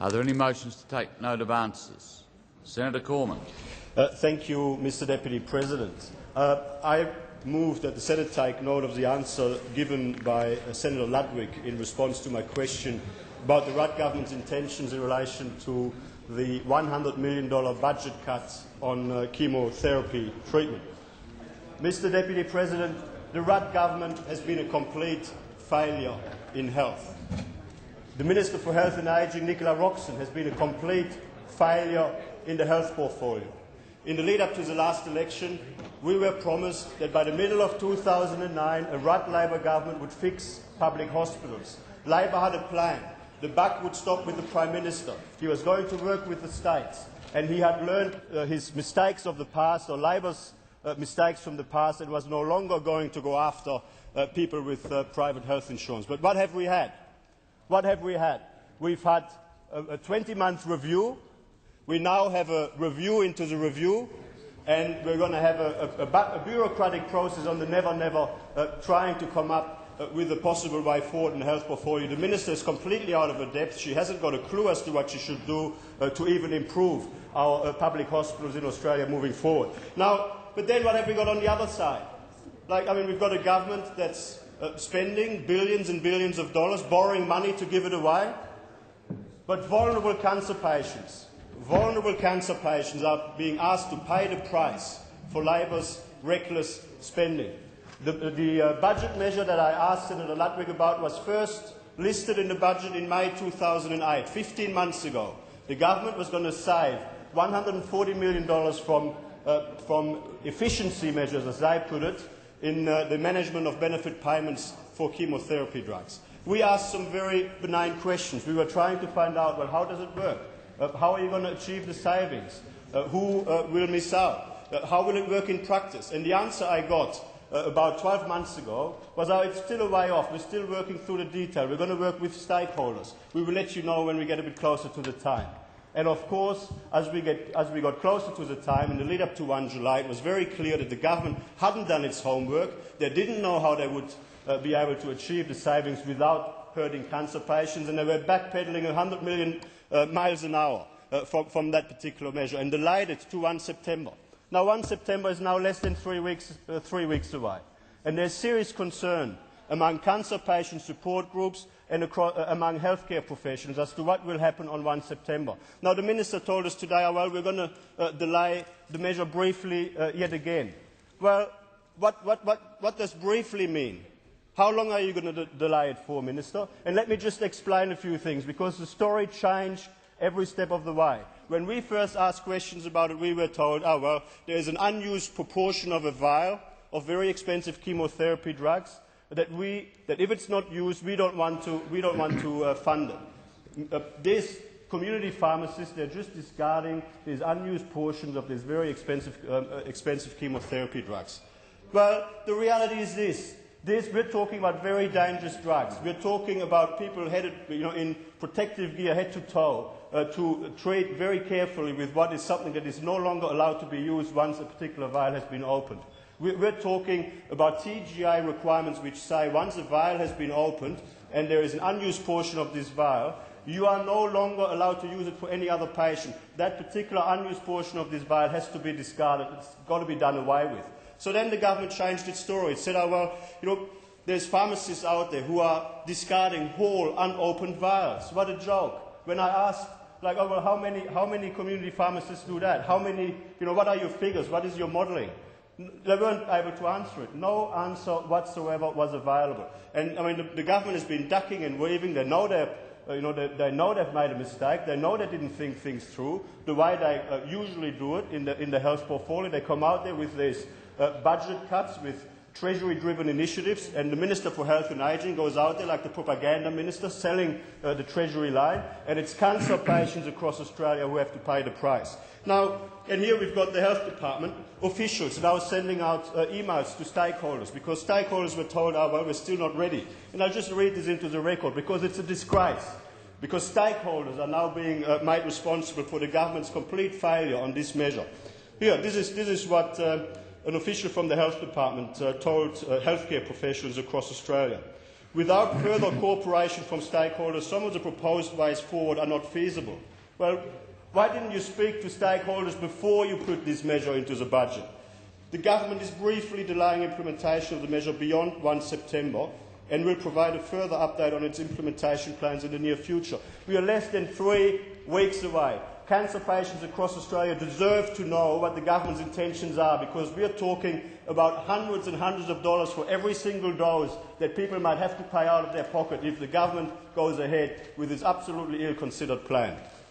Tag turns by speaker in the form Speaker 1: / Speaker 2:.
Speaker 1: Are there any motions to take note of answers? Senator Cormann.
Speaker 2: Thank you, Mr. Deputy President. I move that the Senate take note of the answer given by Senator Ludwig in response to my question about the Rudd government's intentions in relation to the $100 million budget cut on chemotherapy treatment. Mr. Deputy President, the Rudd government has been a complete failure in health. The Minister for Health and Ageing, Nicola Roxon, has been a complete failure in the health portfolio. In the lead-up to the last election, we were promised that by the middle of 2009, a Rudd Labour government would fix public hospitals. Labour had a plan. The buck would stop with the Prime Minister. He was going to work with the states. And he had learned his mistakes of the past, or Labour's mistakes from the past, and was no longer going to go after people with private health insurance. But what have we had? What have we had? We've had a 20-month review. We now have a review into the review, and we're going to have a bureaucratic process on the never trying to come up with a possible way forward in the health portfolio. The Minister is completely out of her depth. She hasn't got a clue as to what she should do to even improve our public hospitals in Australia moving forward. Now, but then what have we got on the other side? We've got a government that's spending billions and billions of dollars, borrowing money to give it away, but vulnerable cancer patients are being asked to pay the price for Labour's reckless spending. The budget measure that I asked Senator Ludwig about was first listed in the budget in May 2008, 15 months ago. The government was going to save $140 million from efficiency measures, as they put it, in the management of benefit payments for chemotherapy drugs. We asked some very benign questions. We were trying to find out, well, how does it work? How are you going to achieve the savings? Who will miss out? How will it work in practice? And the answer I got about 12 months ago was, it's still a way off. We're still working through the detail. We're going to work with stakeholders. We will let you know when we get a bit closer to the time. And of course, as we got closer to the time, in the lead up to 1 July, it was very clear that the government hadn't done its homework. They didn't know how they would be able to achieve the savings without hurting cancer patients, and they were backpedaling 100 million miles an hour from that particular measure, and delayed it to 1 September. Now, 1 September is now less than 3 weeks away, and there's serious concern among cancer patient support groups and among healthcare professionals as to what will happen on 1 September. Now, the Minister told us today, well, we're going to delay the measure briefly yet again. Well, what does briefly mean? How long are you going to delay it for, Minister? And let me just explain a few things, because the story changed every step of the way. When we first asked questions about it, we were told, well, there is an unused proportion of a vial of very expensive chemotherapy drugs that if it's not used, we don't want to fund it. These community pharmacists, they're just discarding these unused portions of these very expensive chemotherapy drugs. Well, the reality is this. We're talking about very dangerous drugs. We're talking about people headed, in protective gear, head to toe, to treat very carefully with what is something that is no longer allowed to be used once a particular vial has been opened. We're talking about TGI requirements which say once a vial has been opened and there is an unused portion of this vial, you are no longer allowed to use it for any other patient. That particular unused portion of this vial has to be discarded. It's got to be done away with. So then the government changed its story. It said, there's pharmacists out there who are discarding whole, unopened vials. What a joke. When I asked, how many community pharmacists do that? How many, what are your figures? What is your modelling? They weren't able to answer it. No answer whatsoever was available. And the government has been ducking and weaving. They know they know they've made a mistake. They know they didn't think things through the way they usually do it in the health portfolio. They come out there with these budget cuts, with Treasury-driven initiatives, and the Minister for Health and Ageing goes out there like the propaganda minister, selling the Treasury line, and it's cancer patients across Australia who have to pay the price. Now, and here we've got the Health Department officials now sending out emails to stakeholders, because stakeholders were told, well, we're still not ready. And I'll just read this into the record, because it's a disgrace. Because stakeholders are now being made responsible for the government's complete failure on this measure. Here, this is what an official from the Health Department told healthcare professionals across Australia. Without further cooperation from stakeholders, some of the proposed ways forward are not feasible. Well, why didn't you speak to stakeholders before you put this measure into the budget? The government is briefly delaying implementation of the measure beyond 1 September and will provide a further update on its implementation plans in the near future. We are less than 3 weeks away. Cancer patients across Australia deserve to know what the government's intentions are, because we are talking about hundreds and hundreds of dollars for every single dose that people might have to pay out of their pocket if the government goes ahead with this absolutely ill-considered plan.